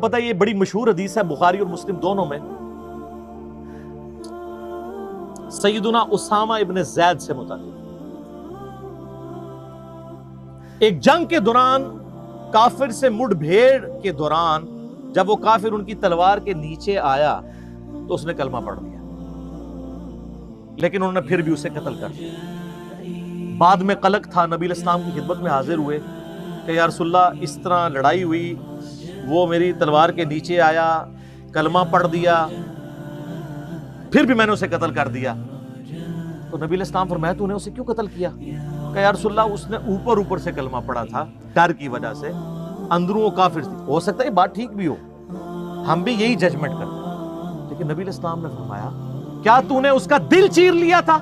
پتہ یہ بڑی مشہور حدیث ہے بخاری اور مسلم دونوں میں، سیدنا اسامہ ابن زید سے متعلق۔ ایک جنگ کے دوران کافر سے مڑ بھیڑ کے دوران جب وہ کافر ان کی تلوار کے نیچے آیا تو اس نے کلمہ پڑھ دیا، لیکن انہوں نے پھر بھی اسے قتل کر دیا۔ بعد میں قلق تھا، نبی علیہ السلام کی خدمت میں حاضر ہوئے کہ یا رسول اللہ اس طرح لڑائی ہوئی، وہ میری تلوار کے نیچے آیا، کلمہ پڑھ دیا، پھر بھی میں نے اسے قتل کر دیا۔ تو نبی علیہ السلام فرمایا تو نے اسے کیوں قتل کیا؟ کہ یا رسول اللہ اس نے اوپر سے کلمہ پڑھا تھا ڈر کی وجہ سے، اندروں وہ کافر تھی۔ ہو سکتا ہے یہ بات ٹھیک بھی ہو، ہم بھی یہی ججمنٹ کرتے ہیں، لیکن نبی علیہ السلام نے فرمایا کیا تو نے اس کا دل چیر لیا تھا؟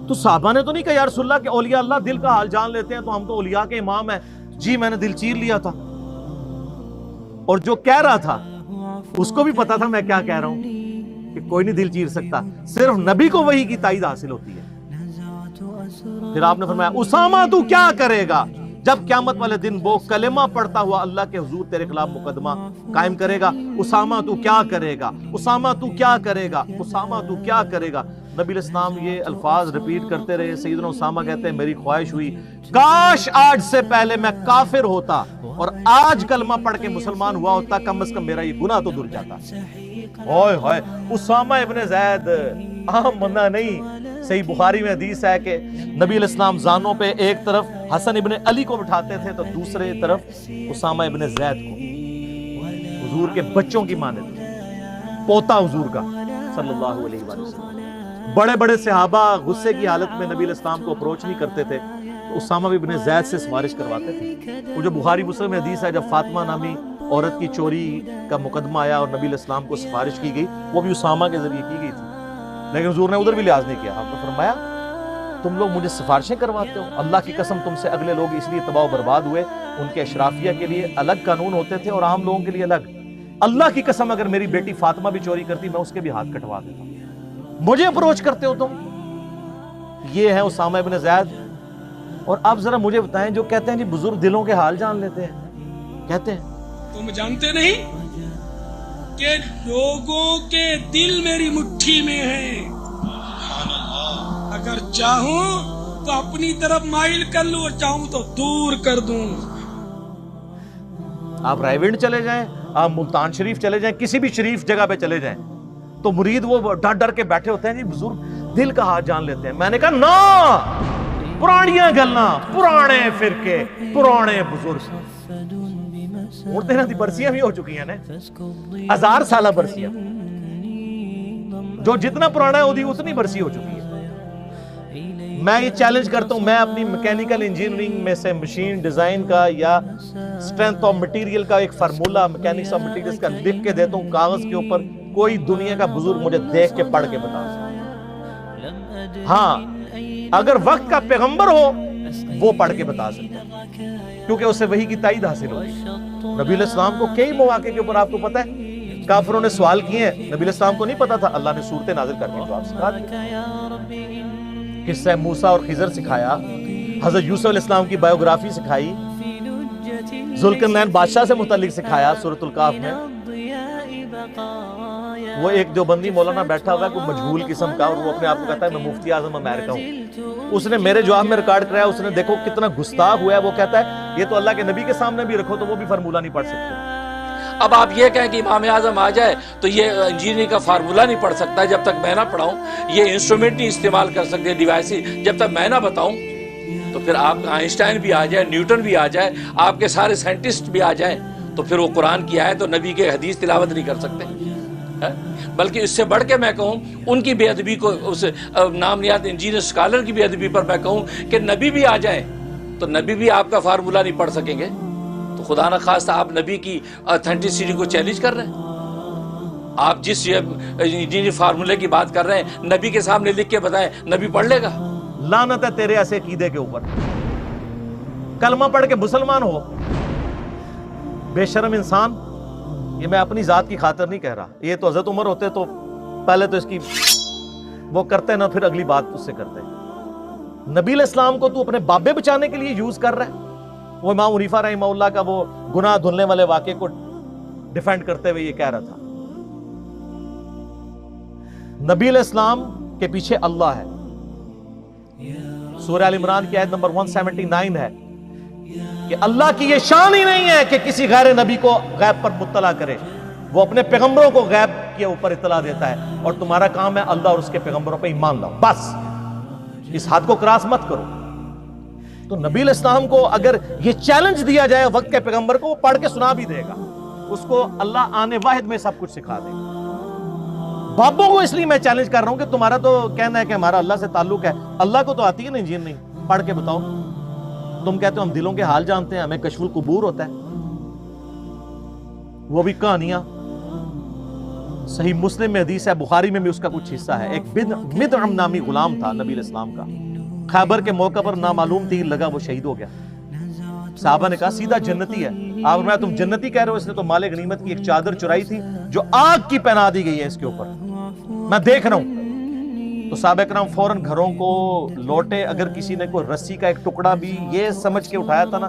تو صحابہ نے تو نہیں کہا یا رسول اللہ کہ اولیاء اللہ دل کا حال جان لیتے ہیں تو ہم تو اولیاء کے امام ہیں، جی میں نے دل چیر لیا تھا۔ اور جو کہہ رہا تھا اس کو بھی پتا تھا میں کیا کہہ رہا ہوں، کہ کوئی نہیں دل چیر سکتا، صرف نبی کو وحی کی تائید حاصل ہوتی ہے۔ پھر آپ نے فرمایا اسامہ تو کیا کرے گا جب قیامت والے دن وہ کلمہ پڑھتا ہوا اللہ کے حضور تیرے خلاف مقدمہ قائم کرے گا؟ اسامہ تو کیا کرے گا؟ اسامہ تو کیا کرے گا؟ اسامہ تو کیا کرے گا؟ نبی علیہ السلام یہ الفاظ ریپیٹ کرتے رہے۔ سیدنا اسامہ کہتے ہیں میری خواہش ہوئی کاش آج سے پہلے میں کافر ہوتا اور آج کلمہ پڑھ کے مسلمان ہوا ہوتا، کم از کم میرا یہ گناہ تو دھل جاتا۔ اوئے ہوئے، اسامہ ابن زید عام بندہ نہیں۔ صحیح بخاری میں حدیث ہے کہ نبی علیہ السلام زانوں پہ ایک طرف حسن ابن علی کو بٹھاتے تھے تو دوسرے طرف اسامہ ابن زید کو، حضور کے بچوں کی مانند، پوتا حضور کا صلی اللہ علیہ وسلم۔ بڑے بڑے صحابہ غصے کی حالت میں نبی علیہ السلام کو اپروچ نہیں کرتے تھے تو اسامہ ابن زید سے سفارش کرواتے تھے۔ وہ جو بخاری مسلم میں حدیث ہے جب فاطمہ نامی عورت کی چوری کا مقدمہ آیا اور نبی علیہ السلام کو سفارش کی گئی، وہ بھی اسامہ کے ذریعے کی گئی تھی، لیکن حضور نے ادھر بھی لحاظ نہیں کیا۔ آپ نے فرمایا تم لوگ مجھے سفارشیں کرواتے ہو، اللہ کی قسم تم سے اگلے لوگ اس لیے تباہ و برباد ہوئے، ان کے اشرافیہ کے لیے الگ قانون ہوتے تھے اور عام لوگوں کے لیے الگ۔ اللہ کی قسم اگر میری بیٹی فاطمہ بھی چوری کرتی میں اس کے بھی ہاتھ کٹوا دیتا، مجھے اپروچ کرتے ہو تم۔ یہ ہے اسامہ ابن زید۔ اور اب ذرا مجھے بتائیں جو کہتے ہیں جی بزرگ دلوں کے حال جان لیتے ہیں، کہتے ہیں تم جانتے نہیں کہ لوگوں کے دل میری مٹھی میں ہیں، اگر چاہوں تو اپنی طرف مائل کر لوں اور چاہوں تو دور کر دوں۔ آپ رائے ونڈ چلے جائیں، آپ ملتان شریف چلے جائیں، کسی بھی شریف جگہ پہ چلے جائیں تو مرید وہ ڈر ڈر کے بیٹھے ہوتے ہیں جی بزرگ دل کا حال جان لیتے ہیں۔ میں نے کہا نا، پرانیاں گلاں، پرانے فرقے، پرانے بزرگ، اڑتے نا دی برسیاں بھی ہو چکی ہیں نا، 1000 سالہ برسیاں، جو جتنا پرانا ہے وہ اتنی برسی ہو چکی ہے۔ میں یہ چیلنج کرتا ہوں، میں اپنی میکینیکل انجینئرنگ میں سے مشین ڈیزائن کا یا اسٹرینتھ آف مٹیریل کا ایک فارمولا میکینکس آف مٹیریلز کا لکھ کے دیتا ہوں کاغذ کے اوپر، کوئی دنیا کا بزرگ مجھے دیکھ کے پڑھ کے بتا سکتا۔ ہاں اگر وقت کا پیغمبر ہو وہ پڑھ کے بتا سکتا ہے، کیونکہ اسے وحی کی تائید حاصل ہوگی۔ نبی علیہ السلام کو کئی مواقع کے اوپر آپ کو پتہ ہے کافروں نے سوال کیے ہیں، نبی علیہ السلام کو نہیں پتا تھا، اللہ نے صورتیں نازل کر کے جواب سکھا دیا۔ قصہ موسیٰ اور خضر سکھایا، حضرت یوسف علیہ السلام کی بایوگرافی سکھائی، ذوالقرنین بادشاہ سے متعلق سکھایا سورۃ الکہف میں۔ وہ ایک دیوبندی مولانا بیٹھا ہوا ہے کوئی مجہول قسم کا، اور وہ اپنے آپ کو کہتا ہے میں مفتی اعظم امریکہ ہوں۔ اس نے میرے جواب میں ریکارڈ کرایا، اس نے دیکھو کتنا گستاخ ہوا ہے، وہ کہتا ہے یہ تو اللہ کے نبی کے سامنے بھی رکھو تو وہ بھی فارمولہ نہیں پڑھ سکتے۔ اب آپ یہ کہیں کہ امام اعظم آ جائے تو یہ انجینئرنگ کا فارمولہ نہیں پڑھ سکتا جب تک میں نہ پڑھاؤں، یہ انسٹرومنٹ نہیں استعمال کر سکتے ڈیوائس جب تک میں نہ بتاؤں، تو پھر آپ آئنسٹائن بھی آ جائے، نیوٹن بھی آ جائے، آپ کے سارے سائنٹسٹ بھی آ جائیں، تو پھر وہ قرآن کی آیت اور نبی کے حدیث تلاوت نہیں کر سکتے۔ بلکہ اس سے بڑھ کے میں کہوں ان کی بے ادبی کو، اس نام نیات انجینئر اسکالر کی بے ادبی پر میں کہوں کہ نبی بھی آ جائیں تو نبی بھی آپ کا فارمولہ نہیں پڑھ سکیں گے، تو خدا نہ خواستہ آپ نبی کی اتھینٹسٹی کو چیلنج کر رہے ہیں۔ آپ جس انجینئر فارمولے کی بات کر رہے ہیں نبی کے سامنے لکھ کے بتائیں، نبی پڑھ لے گا؟ لعنت ہے تیرے ایسے عقیدے کے اوپر، کلمہ پڑھ کے مسلمان ہو، بے شرم انسان۔ یہ میں اپنی ذات کی خاطر نہیں کہہ رہا، یہ تو حضرت عمر ہوتے تو پہلے تو اس کی وہ کرتے نا، پھر اگلی بات اس سے کرتے۔ نبی علیہ السلام کو تو اپنے بابے بچانے کے لیے یوز کر رہا ہے، وہ امام حنیفہ رحمہ اللہ کا وہ گناہ دھلنے والے واقعے کو ڈیفینڈ کرتے ہوئے یہ کہہ رہا تھا نبی علیہ السلام کے پیچھے اللہ ہے. سورہ آل عمران کی آیت نمبر 179 ہے کہ اللہ کی یہ شان ہی نہیں ہے کہ کسی غیر نبی کو غیب پر مطلع کرے. وہ اپنے پیغمبروں کو غیب کے اوپر اطلاع دیتا ہے اور تمہارا کام ہے اللہ اور اس کے پیغمبروں پہ ایمان لاؤ. بس اس حد کو کراس مت کرو. تو نبی علیہ السلام کو اگر یہ چیلنج دیا جائے وقت کے پیغمبر کو، وہ پڑھ کے سنا بھی دے گا. اس کو اللہ آنے واحد میں سب کچھ سکھا دے گا. بابوں کو اس لیے میں چیلنج کر رہا ہوں کہ تمہارا تو کہنا ہے کہ ہمارا اللہ سے تعلق ہے، اللہ کو تو آتی ہے نا انجیل نہیں، پڑھ کے بتاؤ. تم کہتے ہو ہم دلوں کے حال جانتے ہیں، ہمیں کشف القبور ہوتا ہے. وہ بھی کہانیاں. صحیح مسلم میں حدیث ہے، بخاری میں بھی اس کا کچھ حصہ ہے. ایک مدعم نامی غلام تھا نبی علیہ السلام کا، خیبر کے موقع پر نامعلوم تیر لگا، وہ شہید ہو گیا. صحابہ نے کہا سیدھا جنتی ہے. آپ نے تم جنتی کہہ رہے ہو، اس نے تو مال غنیمت کی ایک چادر چرائی تھی جو آگ کی پہنا دی گئی ہے اس کے اوپر، میں دیکھ رہا ہوں. تو صحابہ کرام فوراً گھروں کو لوٹے. اگر کسی نے کوئی رسی کا ایک ٹکڑا بھی یہ سمجھ کے اٹھایا تھا نا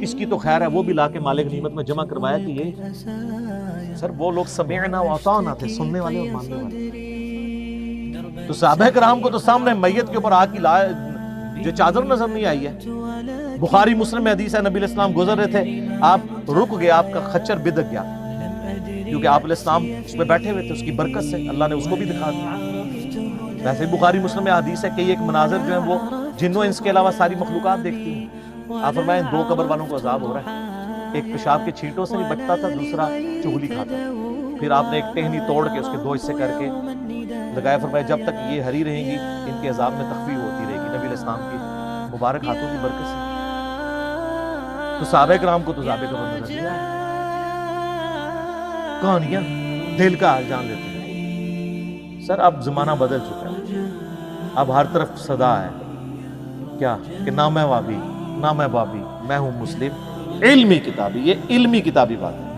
اس کی تو خیر ہے، وہ بھی لا کے مال غنیمت میں جمع کروایا کہ یہ سر وہ لوگ سمعنا واطعنا تھے، سننے والے اور ماننے والے. تو صحابہ کرام کو تو سامنے میت کے اوپر آگ کی جو چادر نظر نہیں آئی ہے. بخاری مسلم میں حدیث ہے نبی علیہ السلام گزر رہے تھے، آپ رک گئے، آپ کا خچر بدک گیا کیونکہ آپ علیہ السلام اس پہ بیٹھے ہوئے تھے. اس کی برکت سے اللہ نے اس کو بھی دکھا دیا. ویسے بخاری مسلم میں حدیث ہے کہ یہ ایک مناظر جو ہے وہ جنوں انس کے علاوہ ساری مخلوقات دیکھتی ہیں. آپ فرمائیں دو قبر والوں کو عذاب ہو رہا ہے، ایک پیشاب کے چھینٹوں سے نہیں بچتا تھا، دوسرا چغلی کھاتا. پھر آپ نے ایک ٹہنی توڑ کے اس کے دو حصے کر کے لگایا. فرمایا جب تک یہ ہری رہیں گی ان کے عذاب میں تخفیف ہوتی رہے گی نبی علیہ السلام کی مبارک ہاتھوں کی برکت سے. تو صحابہ کرام کو تو ذابے کا نظر نہیں آیا. کہانیاں دل کا حال جان لیتے ہیں. سر اب زمانہ بدل چکا ہے، اب ہر طرف صدا ہے کیا کہ نہ میں وابی نہ میں بابی، میں ہوں مسلم. علمی کتابی، یہ علمی کتابی بات ہے.